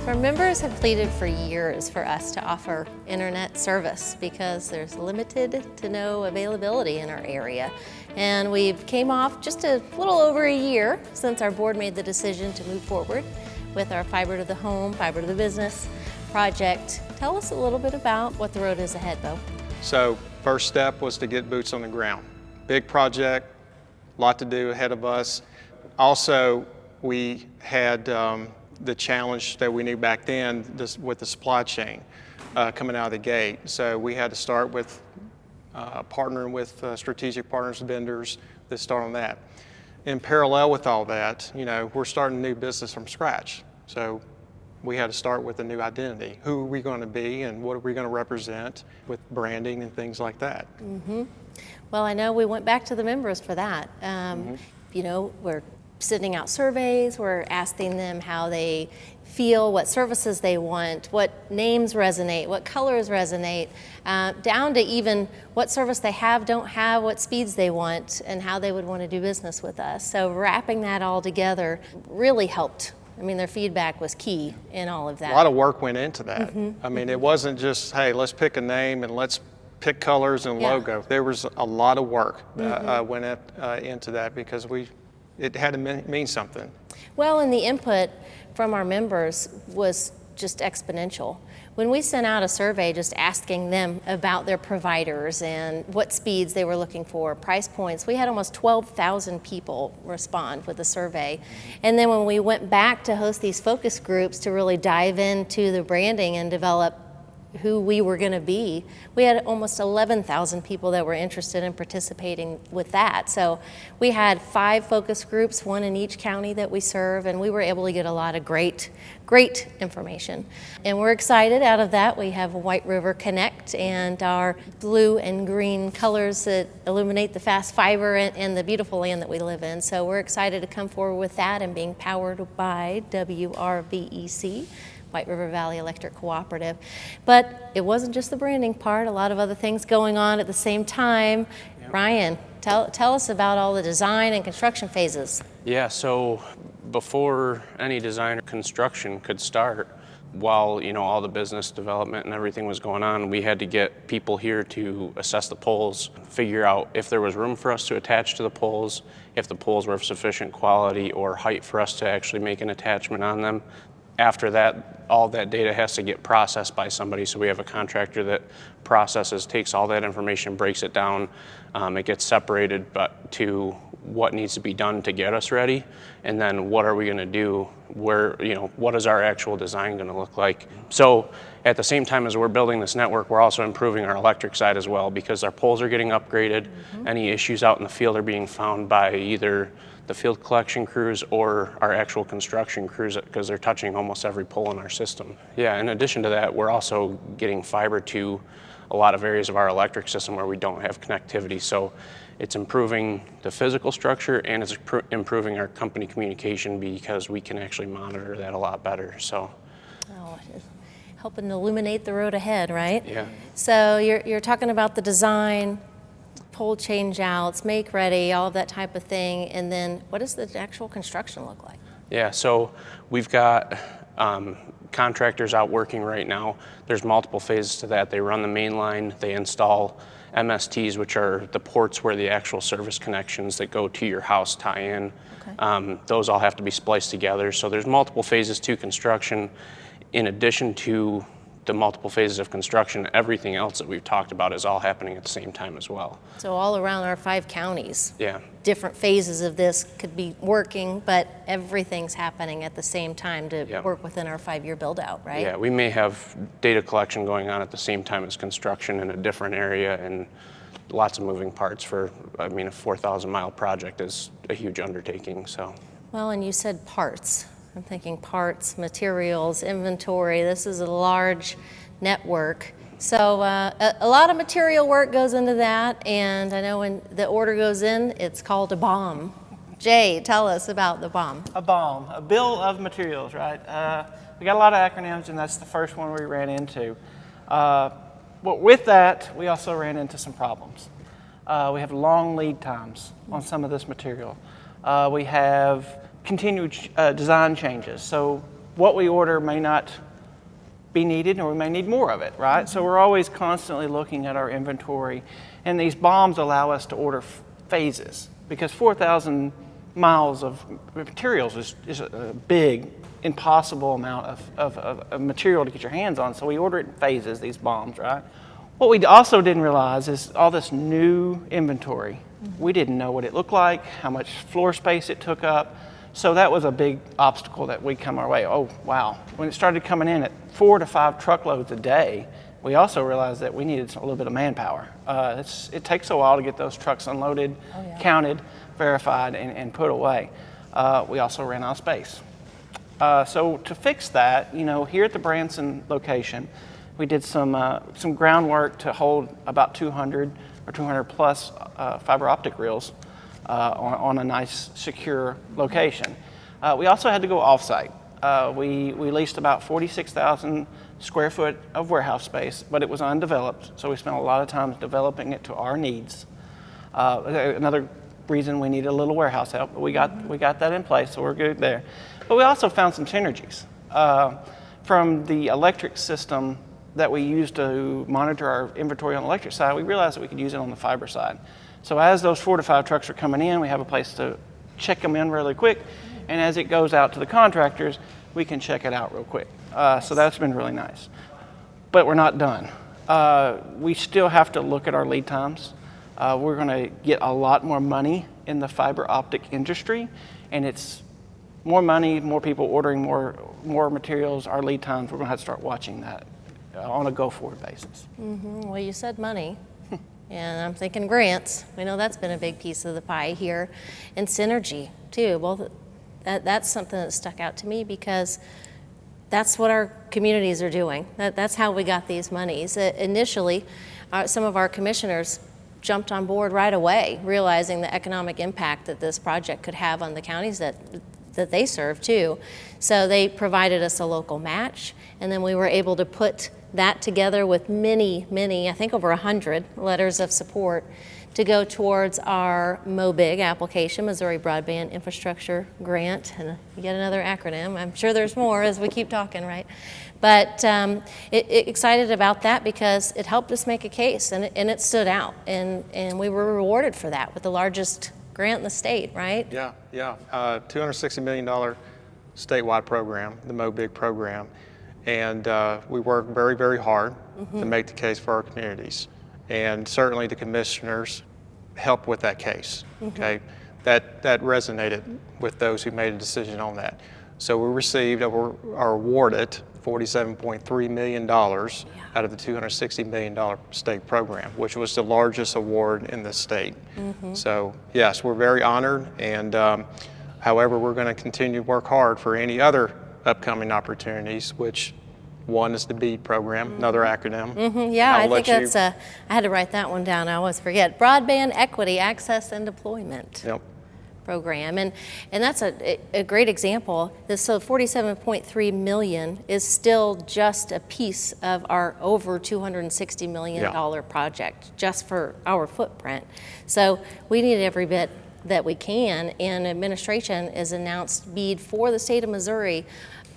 Our members have pleaded for years for us to offer internet service because there's limited to no availability in our area. And we've came off just a little over a year since our board made the decision to move forward with our fiber to the home, fiber to the business project. Tell us a little bit about what the road is ahead, Bo. So first step was to get boots on the ground. Big project, a lot to do ahead of us. Also, we had the challenge that we knew back then with the supply chain coming out of the gate. So we had to start with partnering with strategic partners, vendors that start on that. In parallel with all that, we're starting a new business from scratch. So we had to start with a new identity. Who are we going to be and what are we going to represent with branding and things like that? Mm-hmm. Well, I know we went back to the members for that. We're sending out surveys, we're asking them how they feel, what services they want, what names resonate, what colors resonate, down to even what service they have, don't have, what speeds they want, and how they would want to do business with us. So wrapping that all together really helped. I mean, their feedback was key in all of that. A lot of work went into that. Mm-hmm. I mean, it wasn't just, hey, let's pick a name and let's pick colors and logo. There was a lot of work went into that because it had to mean something. Well, and the input from our members was just exponential. When we sent out a survey just asking them about their providers and what speeds they were looking for, price points, we had almost 12,000 people respond with the survey. And then when we went back to host these focus groups to really dive into the branding and develop who we were going to be, we had almost 11,000 people that were interested in participating with that. So we had 5 focus groups, 1 in each county that we serve, and we were able to get a lot of great information. And we're excited out of that. We have White River Connect and our blue and green colors that illuminate the fast fiber and the beautiful land that we live in. So we're excited to come forward with that and being powered by WRVEC, White River Valley Electric Cooperative. But it wasn't just the branding part, a lot of other things going on at the same time. Yep. Ryan, tell us about all the design and construction phases. Yeah, so before any design or construction could start, while all the business development and everything was going on, we had to get people here to assess the poles, figure out if there was room for us to attach to the poles, if the poles were of sufficient quality or height for us to actually make an attachment on them. After that, all that data has to get processed by somebody. So we have a contractor that takes all that information, breaks it down. It gets separated to what needs to be done to get us ready. And then what are we going to do? What is our actual design going to look like? So at the same time as we're building this network, we're also improving our electric side as well because our poles are getting upgraded. Mm-hmm. Any issues out in the field are being found by either the field collection crews or our actual construction crews because they're touching almost every pole in our system. Yeah, in addition to that, we're also getting fiber to a lot of areas of our electric system where we don't have connectivity. So it's improving the physical structure and it's improving our company communication because we can actually monitor that a lot better. So, helping to illuminate the road ahead, right? Yeah. So you're talking about the design, pole change outs, make ready, all of that type of thing, and then what does the actual construction look like? Yeah, so we've got contractors out working right now. There's multiple phases to that. They run the main line, they install MSTs, which are the ports where the actual service connections that go to your house tie in. Okay. Those all have to be spliced together. So there's multiple phases to construction. In addition to the multiple phases of construction, everything else that we've talked about is all happening at the same time as well. So all around our 5 counties, yeah, different phases of this could be working, but everything's happening at the same time to work within our 5-year build out, right? Yeah, we may have data collection going on at the same time as construction in a different area, and lots of moving parts for, I mean, a 4,000-mile project is a huge undertaking, so. Well, and you said parts. I'm thinking parts, materials, inventory. This is a large network. So a lot of material work goes into that, and I know when the order goes in, it's called a BOM. Jay, tell us about the BOM. A BOM, a bill of materials, right? We got a lot of acronyms, and that's the first one we ran into. But with that, we also ran into some problems. We have long lead times on some of this material. We have continued design changes. So what we order may not be needed, or we may need more of it, right? So we're always constantly looking at our inventory, and these BOMs allow us to order phases, because 4,000 miles of materials is a big, impossible amount of material to get your hands on. So we order it in phases, these BOMs, right? What we also didn't realize is all this new inventory. We didn't know what it looked like, how much floor space it took up. So that was a big obstacle that we come our way. Oh, wow. When it started coming in at 4 to 5 truckloads a day, we also realized that we needed a little bit of manpower. It takes a while to get those trucks unloaded, counted, verified, and put away. We also ran out of space. So to fix that, here at the Branson location, we did some groundwork to hold about 200 or 200 plus fiber optic reels on a nice, secure location. We also had to go off-site. We leased about 46,000 square foot of warehouse space, but it was undeveloped, so we spent a lot of time developing it to our needs. Another reason we needed a little warehouse help, but we got that in place, so we're good there. But we also found some synergies. From the electric system that we use to monitor our inventory on the electric side, we realized that we could use it on the fiber side. So as those 4 to 5 trucks are coming in, we have a place to check them in really quick, and as it goes out to the contractors, we can check it out real quick. So that's been really nice. But we're not done. We still have to look at our lead times. We're going to get a lot more money in the fiber optic industry, and it's more money, more people ordering more materials, our lead times. We're going to have to start watching that on a go-forward basis. Well, you said money, and I'm thinking grants. We know that's been a big piece of the pie here, and synergy too. Well, that's something that stuck out to me because that's what our communities are doing. That's how we got these monies. Initially, some of our commissioners jumped on board right away, realizing the economic impact that this project could have on the counties that they serve too. So they provided us a local match, and then we were able to put that together with many, I think over 100 letters of support to go towards our MOBIG application, Missouri Broadband Infrastructure Grant, and yet another acronym. I'm sure there's more as we keep talking, right? But excited about that because it helped us make a case, and it stood out, and we were rewarded for that with the largest grant in the state, right? Yeah. $260 million statewide program, the MOBIG program. And we work very, very hard to make the case for our communities. And certainly the commissioners help with that case, okay? That resonated with those who made a decision on that. So we received, or are awarded, $47.3 million out of the $260 million state program, which was the largest award in the state. So yes, we're very honored, and however, we're going to continue to work hard for any other upcoming opportunities, which one is the BEAD program, another acronym. Yeah, I think that's, I had to write that one down, I always forget. Broadband Equity Access and Deployment Program, and that's a great example. So $47.3 million is still just a piece of our over $260 million project, just for our footprint. So we need every bit that we can, and administration has announced BEAD for the state of Missouri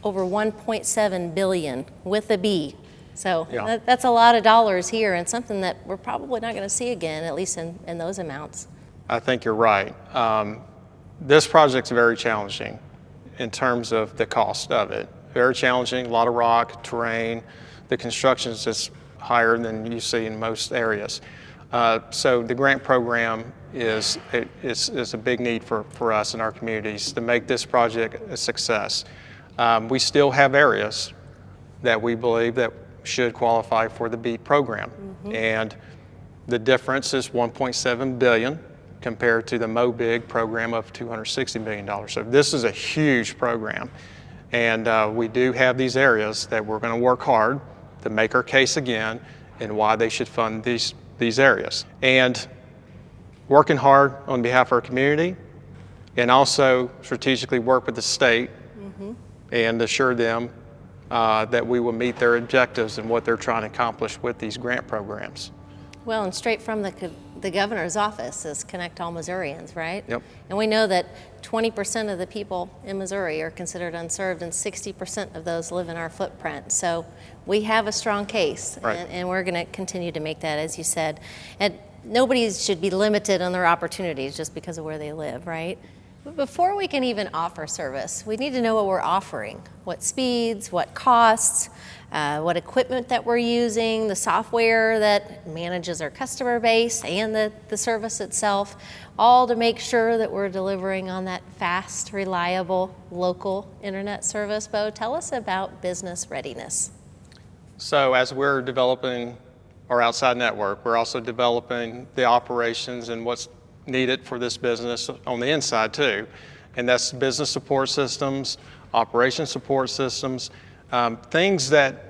over $1.7 billion with a B. So that's a lot of dollars here, and something that we're probably not going to see again, at least in those amounts. I think you're right. This project's very challenging in terms of the cost of it. Very challenging, a lot of rock, terrain. The construction is just higher than you see in most areas. So the grant program is a big need for us in our communities to make this project a success. We still have areas that we believe that should qualify for the BEAD program. And The difference is $1.7 billion compared to the MOBIG program of $260 million. So this is a huge program. And we do have these areas that we're going to work hard to make our case again and why they should fund these areas. And working hard on behalf of our community, and also strategically work with the state and assure them that we will meet their objectives and what they're trying to accomplish with these grant programs. Well, and straight from the governor's office is Connect All Missourians, right? Yep. And we know that 20% of the people in Missouri are considered unserved, and 60% of those live in our footprint. So we have a strong case, Right. and we're going to continue to make that, as you said. And nobody should be limited on their opportunities just because of where they live, right? But before we can even offer service, we need to know what we're offering, what speeds, what costs, what equipment that we're using, the software that manages our customer base, and the service itself, all to make sure that we're delivering on that fast, reliable, local internet service. Bo, tell us about business readiness. So as we're developing our outside network, we're also developing the operations and what's needed for this business on the inside too. And that's business support systems, operation support systems, things that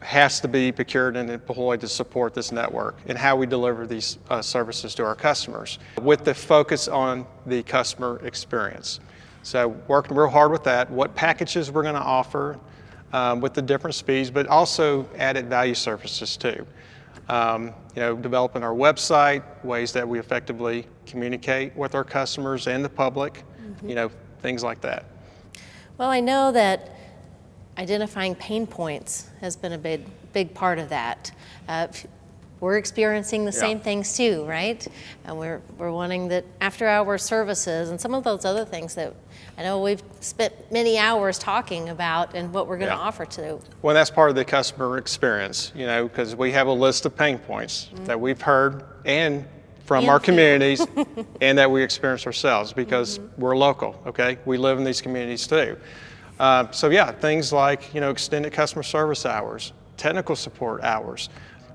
has to be procured and deployed to support this network and how we deliver these services to our customers with the focus on the customer experience. So working real hard with that, what packages we're going to offer with the different speeds, but also added value services too. Developing our website, ways that we effectively communicate with our customers and the public, things like that. Well, I know that identifying pain points has been a big part of that. We're experiencing the same things too, right? And we're wanting that after-hour services and some of those other things that I know we've spent many hours talking about and what we're going to offer to. Well, that's part of the customer experience, because we have a list of pain points that we've heard and from our communities and that we experience ourselves because we're local, okay? We live in these communities too. Things like, extended customer service hours, technical support hours,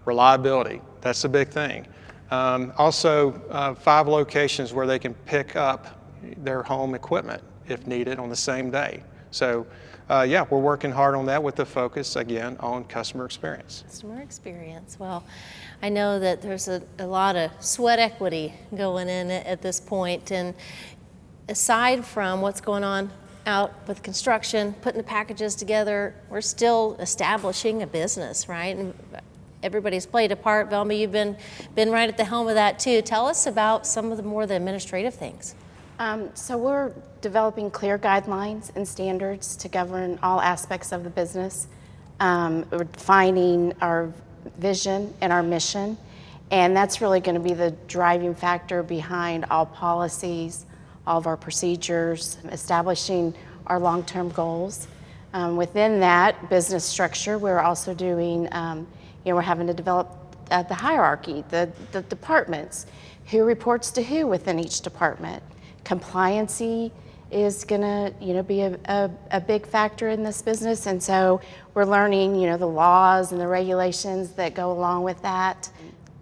reliability, that's a big thing. Also, 5 locations where they can pick up their home equipment if needed on the same day. So, we're working hard on that with the focus, again, on customer experience. Customer experience. Well, I know that there's a lot of sweat equity going in at this point. And aside from what's going on out with construction, putting the packages together, we're still establishing a business, right? And everybody's played a part. Velma, you've been right at the helm of that too. Tell us about some of the administrative things. So we're developing clear guidelines and standards to govern all aspects of the business. We're defining our vision and our mission, and that's really going to be the driving factor behind all policies, all of our procedures, establishing our long-term goals. Within that business structure, we're also doing, we're having to develop the hierarchy, the departments, who reports to who within each department. Compliancy is going to, be a big factor in this business, and so we're learning, the laws and the regulations that go along with that.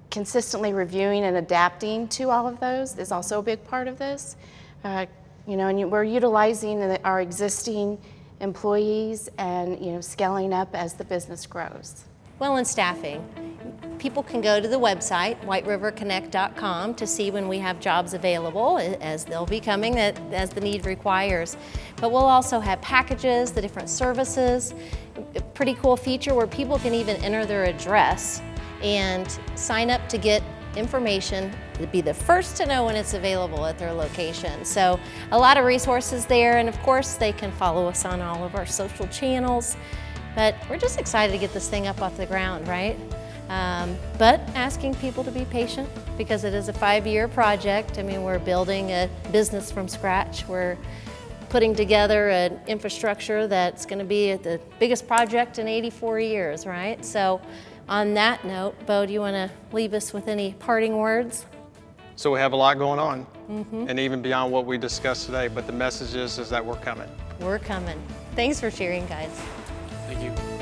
Consistently reviewing and adapting to all of those is also a big part of this. And we're utilizing our existing employees and, scaling up as the business grows. Well, in staffing, people can go to the website, whiteriverconnect.com, to see when we have jobs available, as they'll be coming as the need requires. But we'll also have packages, the different services, a pretty cool feature where people can even enter their address and sign up to get information to be the first to know when it's available at their location. So a lot of resources there, and of course they can follow us on all of our social channels. But we're just excited to get this thing up off the ground, right? But asking people to be patient because it is a 5-year project. I mean, we're building a business from scratch. We're putting together an infrastructure that's going to be the biggest project in 84 years, right? So on that note, Bo, do you want to leave us with any parting words? So we have a lot going on, and even beyond what we discussed today, but the message is that we're coming. We're coming. Thanks for sharing, guys. Thank you.